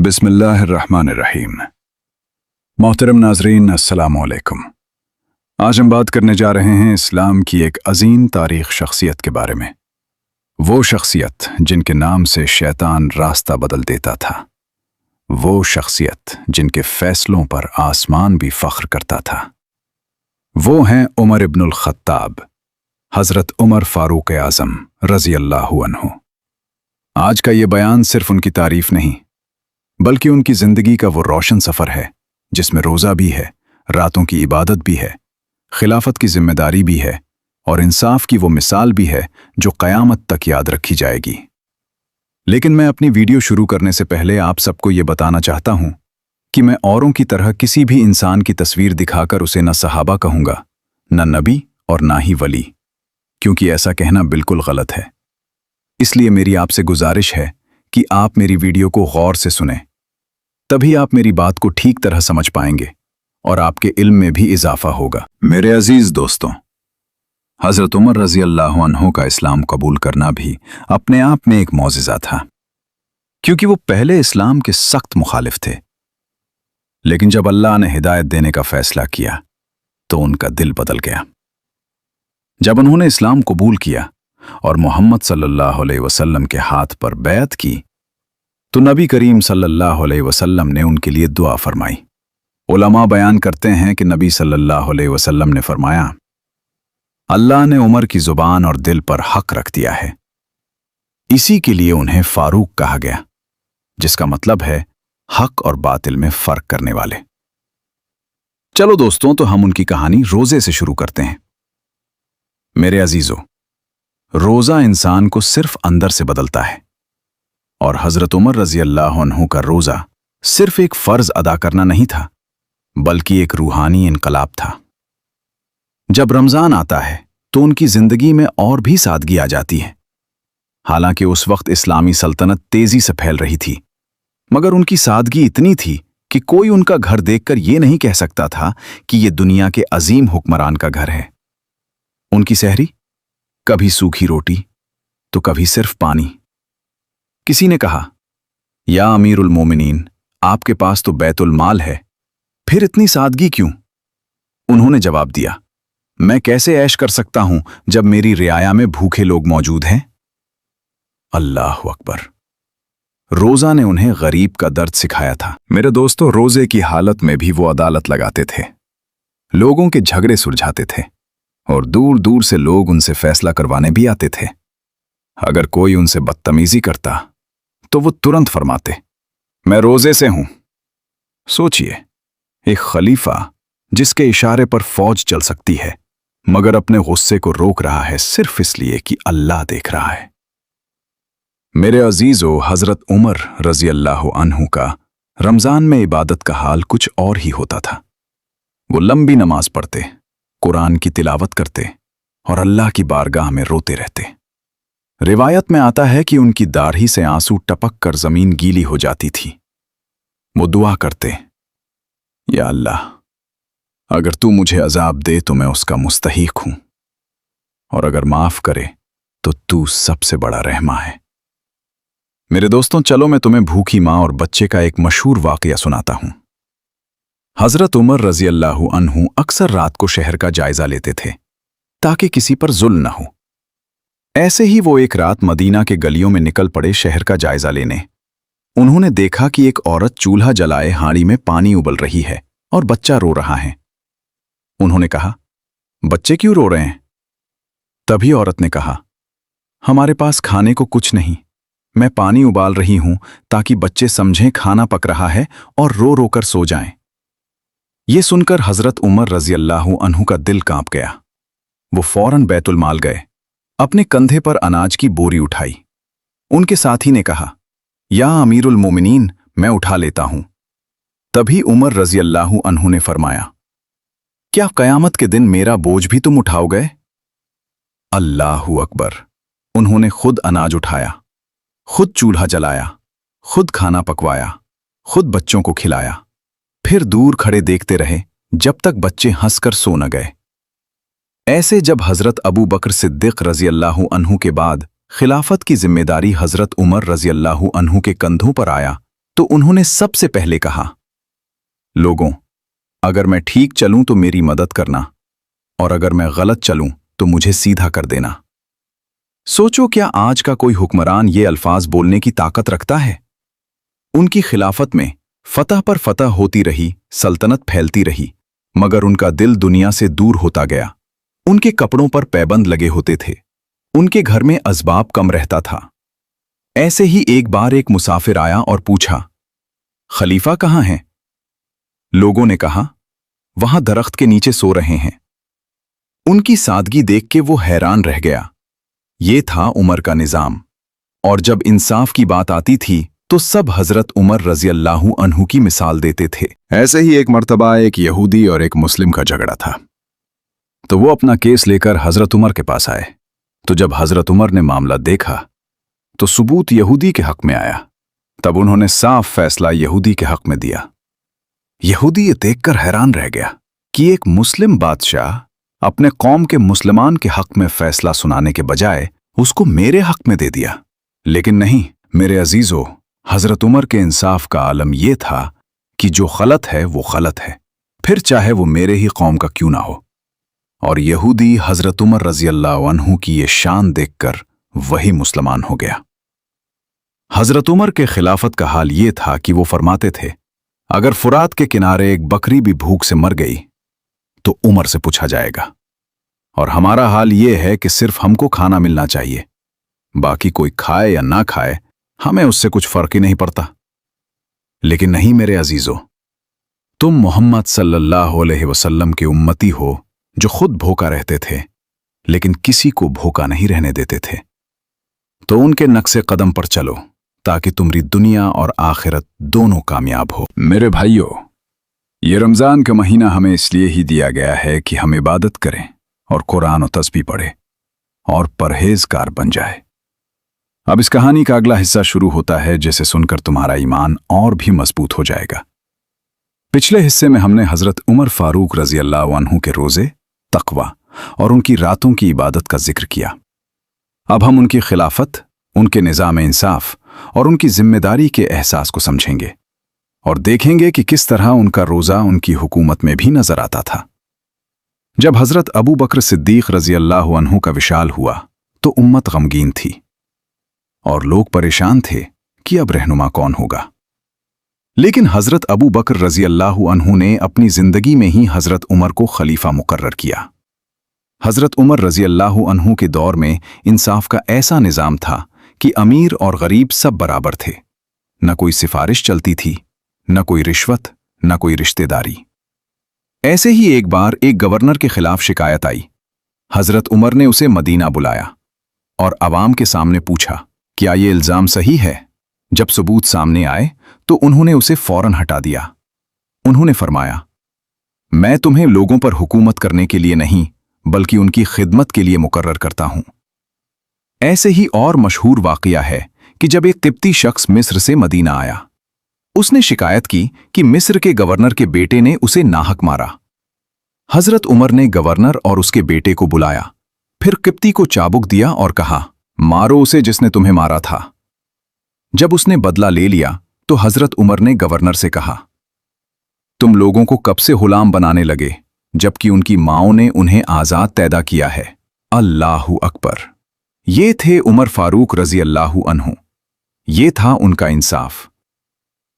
बिस्मिल्लाहिर्रहमानिर्रहीम। मोहतरम नाजरीन, अस्सलामु अलैकुम। आज हम बात करने जा रहे हैं इस्लाम की एक अजीम तारीख शख्सियत के बारे में। वो शख्सियत जिनके नाम से शैतान रास्ता बदल देता था, वो शख्सियत जिनके फैसलों पर आसमान भी फख्र करता था। वो हैं उमर इब्नुल खत्ताब, हज़रत उमर फारूक आज़म रज़ी अल्लाहु अन्हु। आज का ये बयान सिर्फ उनकी तारीफ नहीं, बल्कि उनकी ज़िंदगी का वो रोशन सफ़र है जिसमें रोज़ा भी है, रातों की इबादत भी है, खिलाफत की जिम्मेदारी भी है और इंसाफ की वो मिसाल भी है जो क़यामत तक याद रखी जाएगी। लेकिन मैं अपनी वीडियो शुरू करने से पहले आप सबको ये बताना चाहता हूँ कि मैं औरों की तरह किसी भी इंसान की तस्वीर दिखाकर उसे न सहाबा कहूँगा, न नबी और ना ही वली, क्योंकि ऐसा कहना बिल्कुल गलत है। इसलिए मेरी आपसे गुजारिश है कि आप मेरी वीडियो को गौर से सुनें, तभी आप मेरी बात को ठीक तरह समझ पाएंगे और आपके इल्म में भी इजाफा होगा। मेरे अजीज दोस्तों, हज़रत उमर रज़ी अल्लाहु अन्हु का इस्लाम कबूल करना भी अपने आप में एक मौजिज़ा था, क्योंकि वो पहले इस्लाम के सख्त मुखालिफ थे। लेकिन जब अल्लाह ने हिदायत देने का फैसला किया तो उनका दिल बदल गया। जब उन्होंने इस्लाम कबूल किया और मोहम्मद सल्लल्लाहु अलैहि वसल्लम के हाथ पर बैत की, तो नबी करीम सल्लल्लाहु अलैहि वसल्लम ने उनके लिए दुआ फरमाई। उलमा बयान करते हैं कि नबी सल्लल्लाहु अलैहि वसल्लम ने फरमाया, अल्लाह ने उमर की जुबान और दिल पर हक रख दिया है, इसी के लिए उन्हें फारूक कहा गया, जिसका मतलब है हक और बातिल में फर्क करने वाले। चलो दोस्तों, तो हम उनकी कहानी रोजे से शुरू करते हैं। मेरे अजीजों, रोजा इंसान को सिर्फ अंदर से बदलता है, और हज़रत उमर रज़ी अल्लाहु अन्हु का रोजा सिर्फ एक फर्ज अदा करना नहीं था, बल्कि एक रूहानी इनकलाब था। जब रमजान आता है तो उनकी जिंदगी में और भी सादगी आ जाती है। हालांकि उस वक्त इस्लामी सल्तनत तेजी से फैल रही थी, मगर उनकी सादगी इतनी थी कि कोई उनका घर देखकर यह नहीं कह सकता था कि यह दुनिया के अजीम हुक्मरान का घर है। उनकी सहरी कभी सूखी रोटी तो कभी सिर्फ पानी। किसी ने कहा, या अमीरुल मोमिनीन, आपके पास तो बैतुल माल है, फिर इतनी सादगी क्यों? उन्होंने जवाब दिया, मैं कैसे ऐश कर सकता हूं जब मेरी रियाया में भूखे लोग मौजूद हैं। अल्लाह अकबर। रोजा ने उन्हें गरीब का दर्द सिखाया था। मेरे दोस्तों, रोजे की हालत में भी वो अदालत लगाते थे, लोगों के झगड़े सुलझाते थे और दूर दूर से लोग उनसे फैसला करवाने भी आते थे। अगर कोई उनसे बदतमीजी करता तो वो तुरंत फरमाते, मैं रोजे से हूं। सोचिए, एक खलीफा जिसके इशारे पर फौज चल सकती है, मगर अपने गुस्से को रोक रहा है सिर्फ इसलिए कि अल्लाह देख रहा है। मेरे अजीजों, हज़रत उमर रज़ी अल्लाहु अन्हु का रमजान में इबादत का हाल कुछ और ही होता था। वो लंबी नमाज पढ़ते, कुरान की तिलावत करते और अल्लाह की बारगाह में रोते रहते। रिवायत में आता है कि उनकी दाढ़ी से आंसू टपक कर जमीन गीली हो जाती थी। वो दुआ करते, या अल्लाह, अगर तू मुझे अजाब दे तो मैं उसका मुस्तहीक हूं, और अगर माफ करे तो तू सबसे बड़ा रहमा है। मेरे दोस्तों, चलो मैं तुम्हें भूखी मां और बच्चे का एक मशहूर वाकया सुनाता हूं। हज़रत उमर रज़ी अल्लाहु अन्हु अक्सर रात को शहर का जायजा लेते थे ताकि किसी पर जुल्म न हो। ऐसे ही वो एक रात मदीना के गलियों में निकल पड़े शहर का जायजा लेने। उन्होंने देखा कि एक औरत चूल्हा जलाए हांडी में पानी उबल रही है और बच्चा रो रहा है। उन्होंने कहा, बच्चे क्यों रो रहे हैं? तभी औरत ने कहा, हमारे पास खाने को कुछ नहीं, मैं पानी उबाल रही हूं ताकि बच्चे समझें खाना पक रहा है और रो रो कर सो जाएं। ये सुनकर हज़रत उमर रज़ी अल्लाहु अन्हु का दिल कांप गया। वो फौरन बैतुल माल गए, अपने कंधे पर अनाज की बोरी उठाई। उनके साथी ने कहा, या अमीरुल मोमिनीन, मैं उठा लेता हूं। तभी उमर रज़ी अल्लाहु अन्हु ने फरमाया, क्या क़यामत के दिन मेरा बोझ भी तुम उठाओगे? अल्लाहु अकबर। उन्होंने खुद अनाज उठाया, खुद चूल्हा जलाया, खुद खाना पकवाया, खुद बच्चों को खिलाया, फिर दूर खड़े देखते रहे जब तक बच्चे हंसकर सो न गए। ऐसे जब हज़रत अबू बकर सिद्दीक़ रज़ी अल्लाहु अन्हु के बाद खिलाफत की जिम्मेदारी हज़रत उमर रज़ी अल्लाहु अन्हु के कंधों पर आया तो उन्होंने सबसे पहले कहा, लोगों, अगर मैं ठीक चलूं तो मेरी मदद करना, और अगर मैं गलत चलूं तो मुझे सीधा कर देना। सोचो, क्या आज का कोई हुक्मरान ये अल्फाज बोलने की ताकत रखता है? उनकी खिलाफत में फतह पर फतह होती रही, सल्तनत फैलती रही, मगर उनका दिल दुनिया से दूर होता गया। उनके कपड़ों पर पैबंद लगे होते थे, उनके घर में असबाब कम रहता था। ऐसे ही एक बार एक मुसाफिर आया और पूछा, खलीफा कहाँ हैं? लोगों ने कहा, वहां दरख्त के नीचे सो रहे हैं। उनकी सादगी देख के वो हैरान रह गया। ये था उमर का निजाम, और जब इंसाफ की बात आती थी तो सब हजरत उमर रजी अल्लाहु अन्हु की मिसाल देते थे। ऐसे ही एक मर्तबा एक यहूदी और एक मुस्लिम का झगड़ा था, तो वो अपना केस लेकर हजरत उमर के पास आए। तो जब हजरत उमर ने मामला देखा तो सबूत यहूदी के हक में आया। तब उन्होंने साफ फैसला यहूदी के हक में दिया। यहूदी ये देखकर हैरान रह गया कि एक मुस्लिम बादशाह अपने कौम के मुसलमान के हक में फैसला सुनाने के बजाय उसको मेरे हक में दे दिया। लेकिन नहीं मेरे अजीजों, हजरत उमर के इंसाफ का आलम यह था कि जो गलत है वो गलत है, फिर चाहे वो मेरे ही कौम का क्यों ना हो। और यहूदी हजरत उमर रजी अल्लाह अन्हु की ये शान देखकर वही मुसलमान हो गया। हजरत उमर के खिलाफत का हाल ये था कि वो फरमाते थे, अगर फुरात के किनारे एक बकरी भी भूख से मर गई तो उमर से पूछा जाएगा, और हमारा हाल ये है कि सिर्फ हमको खाना मिलना चाहिए, बाकी कोई खाए या ना खाए हमें उससे कुछ फर्क ही नहीं पड़ता। लेकिन नहीं मेरे अजीजों, तुम मोहम्मद सल्लल्लाहु अलैहि वसल्लम के उम्मती हो जो खुद भूखा रहते थे लेकिन किसी को भूखा नहीं रहने देते थे। तो उनके नक्शे कदम पर चलो ताकि तुम्हारी दुनिया और आखिरत दोनों कामयाब हो। मेरे भाइयों, ये रमजान का महीना हमें इसलिए ही दिया गया है कि हम इबादत करें और कुरान और तस्बीह पढ़ें और परहेजगार बन जाए। अब इस कहानी का अगला हिस्सा शुरू होता है, जिसे सुनकर तुम्हारा ईमान और भी मजबूत हो जाएगा। पिछले हिस्से में हमने हजरत उमर फारूक रजी अल्लाह अन्हु के रोजे, तकवा और उनकी रातों की इबादत का जिक्र किया। अब हम उनकी खिलाफत, उनके निज़ाम इंसाफ और उनकी जिम्मेदारी के एहसास को समझेंगे और देखेंगे कि किस तरह उनका रोज़ा उनकी हुकूमत में भी नजर आता था। जब हजरत अबू बकर सिद्दीक रजी अल्लाह अन्हु का विशाल हुआ तो उम्मत गमगीन थी और लोग परेशान थे कि अब रहनुमा कौन होगा। लेकिन हजरत अबू बकर रजी अल्लाह अन्हु ने अपनी जिंदगी में ही हजरत उमर को खलीफा मुकर्रर किया। हजरत उमर रजी अल्लाह अन्हु के दौर में इंसाफ का ऐसा निज़ाम था कि अमीर और गरीब सब बराबर थे। न कोई सिफारिश चलती थी, न कोई रिश्वत, न कोई रिश्तेदारी। ऐसे ही एक बार एक गवर्नर के खिलाफ शिकायत आई। हजरत उमर ने उसे मदीना बुलाया और अवाम के सामने पूछा, क्या ये इल्जाम सही है? जब सबूत सामने आए तो उन्होंने उसे फौरन हटा दिया। उन्होंने फरमाया, मैं तुम्हें लोगों पर हुकूमत करने के लिए नहीं बल्कि उनकी खिदमत के लिए मुकर्रर करता हूं। ऐसे ही और मशहूर वाकया है कि जब एक तिब्ती शख्स मिस्र से मदीना आया, उसने शिकायत की कि मिस्र के गवर्नर के बेटे ने उसे नाहक मारा। हजरत उमर ने गवर्नर और उसके बेटे को बुलाया, फिर किप्ती को चाबुक दिया और कहा, मारो उसे जिसने तुम्हें मारा था। जब उसने बदला ले लिया तो हजरत उमर ने गवर्नर से कहा, तुम लोगों को कब से गुलाम बनाने लगे जबकि उनकी माओं ने उन्हें आजाद पैदा किया है। अल्लाहु अकबर। ये थे उमर फारूक रजी अल्लाहु अन्हु। ये था उनका इंसाफ।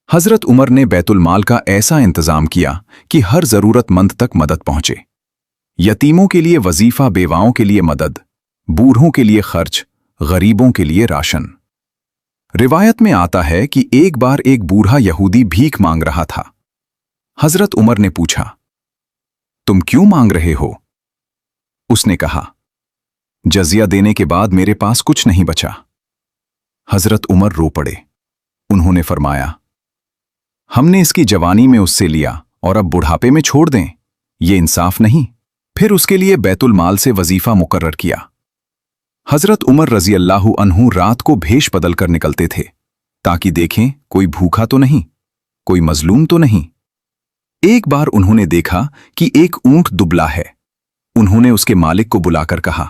हजरत उमर ने बैतुल माल का ऐसा इंतजाम किया कि हर जरूरतमंद तक मदद पहुंचे। यतीमों के लिए वजीफा, बेवाओं के लिए मदद, बूढ़ों के लिए खर्च, गरीबों के लिए राशन। रिवायत में आता है कि एक बार एक बूढ़ा यहूदी भीख मांग रहा था। हजरत उमर ने पूछा, तुम क्यों मांग रहे हो? उसने कहा, जजिया देने के बाद मेरे पास कुछ नहीं बचा। हजरत उमर रो पड़े। उन्होंने फरमाया, हमने इसकी जवानी में उससे लिया और अब बुढ़ापे में छोड़ दें, ये इंसाफ नहीं। फिर उसके लिए बैतुल माल से वजीफा मुकर्रर किया। हजरत उमर रजी अल्लाहु अन्हु रात को भेष बदल कर निकलते थे ताकि देखें कोई भूखा तो नहीं, कोई मजलूम तो नहीं। एक बार उन्होंने देखा कि एक ऊंट दुबला है। उन्होंने उसके मालिक को बुलाकर कहा,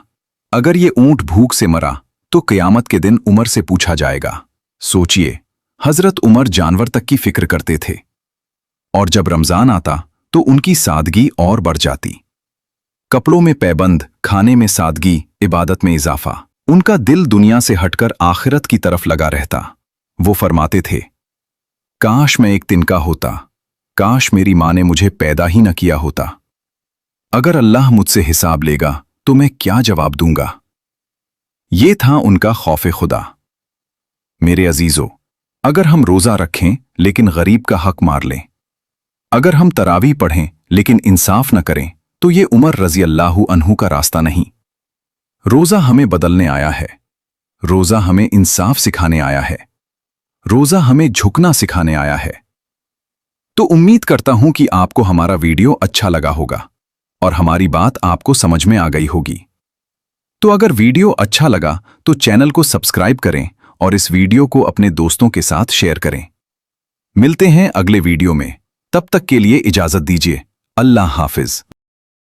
अगर ये ऊंट भूख से मरा तो क़यामत के दिन उमर से पूछा जाएगा। सोचिए, हज़रत उमर जानवर तक की फिक्र करते थे, और जब रमज़ान आता तो उनकी सादगी और बढ़ जाती। कपड़ों में पैबंद, खाने में सादगी, इबादत में इजाफा। उनका दिल दुनिया से हटकर आखिरत की तरफ लगा रहता। वो फरमाते थे, काश मैं एक तिनका होता, काश मेरी माँ ने मुझे पैदा ही न किया होता। अगर अल्लाह मुझसे हिसाब लेगा तो मैं क्या जवाब दूंगा। ये था उनका खौफ खुदा। मेरे अजीजों, अगर हम रोज़ा रखें लेकिन गरीब का हक मार लें, अगर हम तरावी पढ़ें लेकिन इंसाफ न करें, तो ये उमर रज़ी अल्लाहु अन्हु का रास्ता नहीं। रोज़ा हमें बदलने आया है, रोज़ा हमें इंसाफ सिखाने आया है, रोज़ा हमें झुकना सिखाने आया है। तो उम्मीद करता हूं कि आपको हमारा वीडियो अच्छा लगा होगा और हमारी बात आपको समझ में आ गई होगी। तो अगर वीडियो अच्छा लगा तो चैनल को सब्सक्राइब करें और इस वीडियो को अपने दोस्तों के साथ शेयर करें। मिलते हैं अगले वीडियो में, तब तक के लिए इजाज़त दीजिए। अल्लाह हाफिज।